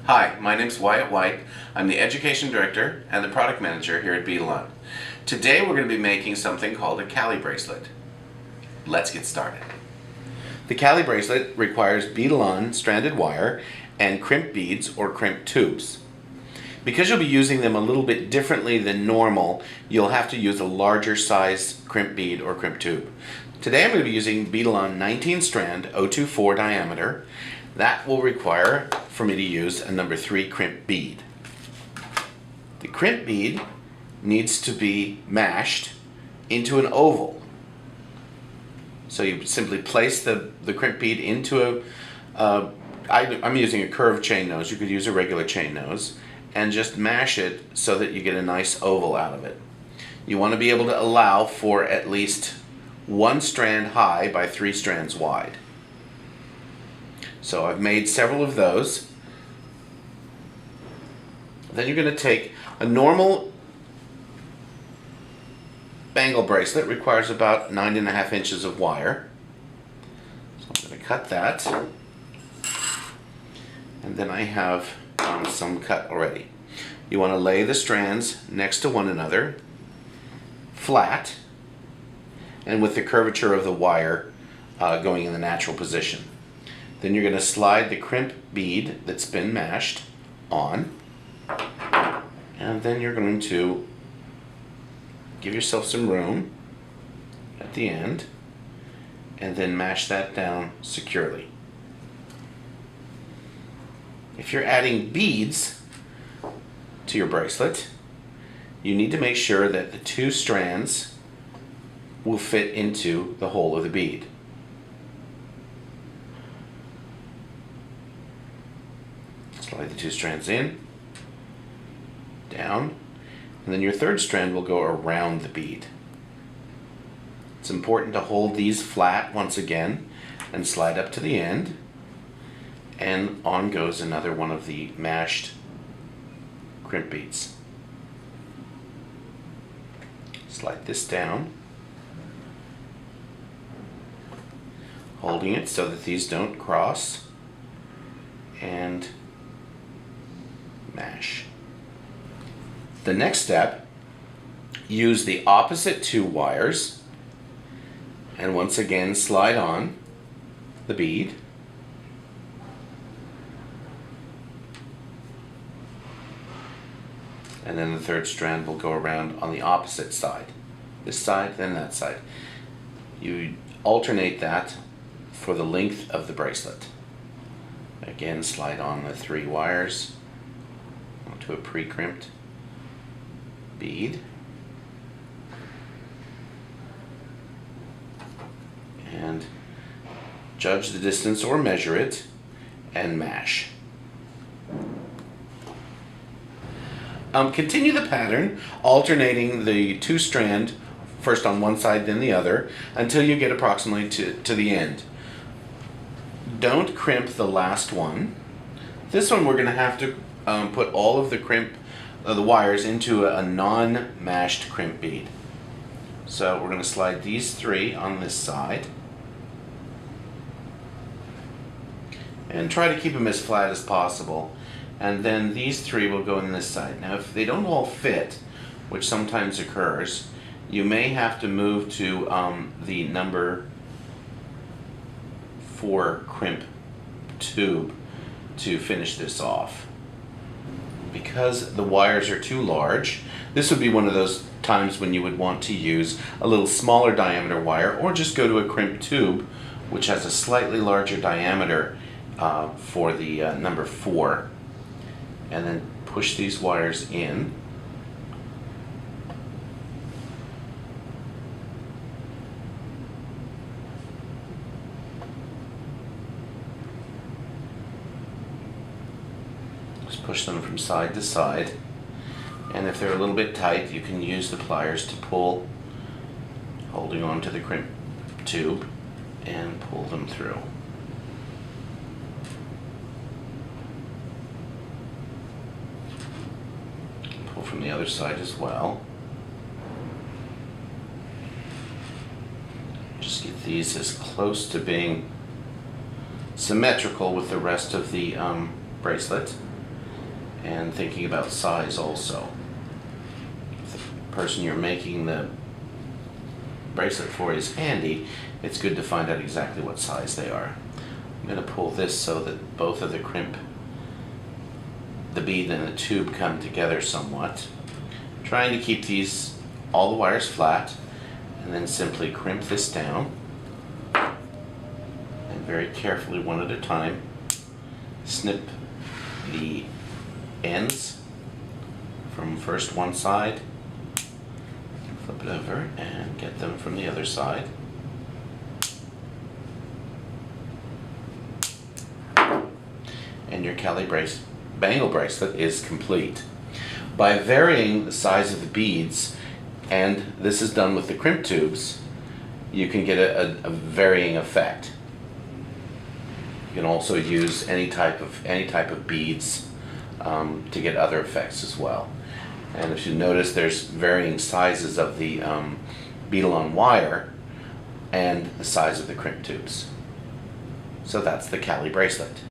Hi, my name's Wyatt White. I'm the Education Director and the Product Manager here at Beadalon. Today we're going to be making something called a Kali Bracelet. Let's get started. The Kali Bracelet requires Beadalon stranded wire and crimp beads or crimp tubes. Because you'll be using them a little bit differently than normal, you'll have to use a larger size crimp bead or crimp tube. Today I'm going to be using Beadalon 19 strand 024 diameter. That will require for me to use a number 3 crimp bead. The crimp bead needs to be mashed into an oval. So you simply place the crimp bead into I'm using a curved chain nose. You could use a regular chain nose, and just mash it so that you get a nice oval out of it. You want to be able to allow for at least 1 strand high by 3 strands wide. So I've made several of those. Then you're going to take a normal bangle bracelet, requires about 9.5 inches of wire. So I'm going to cut that. And then I have some cut already. You want to lay the strands next to one another, flat, and with the curvature of the wire going in the natural position. Then you're going to slide the crimp bead that's been mashed on, and then you're going to give yourself some room at the end, and then mash that down securely. If you're adding beads to your bracelet, you need to make sure that the 2 strands will fit into the hole of the bead. Slide the 2 strands in, down, and then your 3rd strand will go around the bead. It's important to hold these flat once again and slide up to the end, and on goes another one of the mashed crimp beads. Slide this down, holding it so that these don't cross, and mash. The next step, use the opposite 2 wires and once again slide on the bead. And then the 3rd strand will go around on the opposite side. This side, then that side. You alternate that for the length of the bracelet. Again, slide on the 3 wires onto a pre-crimped bead. And judge the distance or measure it and mash. Continue the pattern, alternating the 2 strand, first on one side then the other, until you get approximately to the end. Don't crimp the last one. This one we're going to have to put all of the wires into a non-mashed crimp bead. So we're going to slide these 3 on this side and try to keep them as flat as possible. And then these 3 will go in this side. Now if they don't all fit, which sometimes occurs, you may have to move to the number 4 crimp tube to finish this off. Because the wires are too large, this would be one of those times when you would want to use a little smaller diameter wire, or just go to a crimp tube which has a slightly larger diameter for the number 4. And then push these wires in. Just push them from side to side. And if they're a little bit tight, you can use the pliers to pull, holding on to the crimp tube, and pull them through. From the other side as well. Just get these as close to being symmetrical with the rest of the bracelet. and thinking about size also. If the person you're making the bracelet for is handy, it's good to find out exactly what size they are. I'm going to pull this so that both of the crimp, the bead and the tube, come together somewhat. Trying to keep these, all the wires flat, and then simply crimp this down, and very carefully, one at a time, snip the ends from first one side, flip it over and get them from the other side. And your Kali bangle bracelet is complete. By varying the size of the beads, and this is done with the crimp tubes, you can get a varying effect. You can also use any type of beads to get other effects as well. And if you notice, there's varying sizes of the Beadalon wire and the size of the crimp tubes. So that's the Kali bracelet.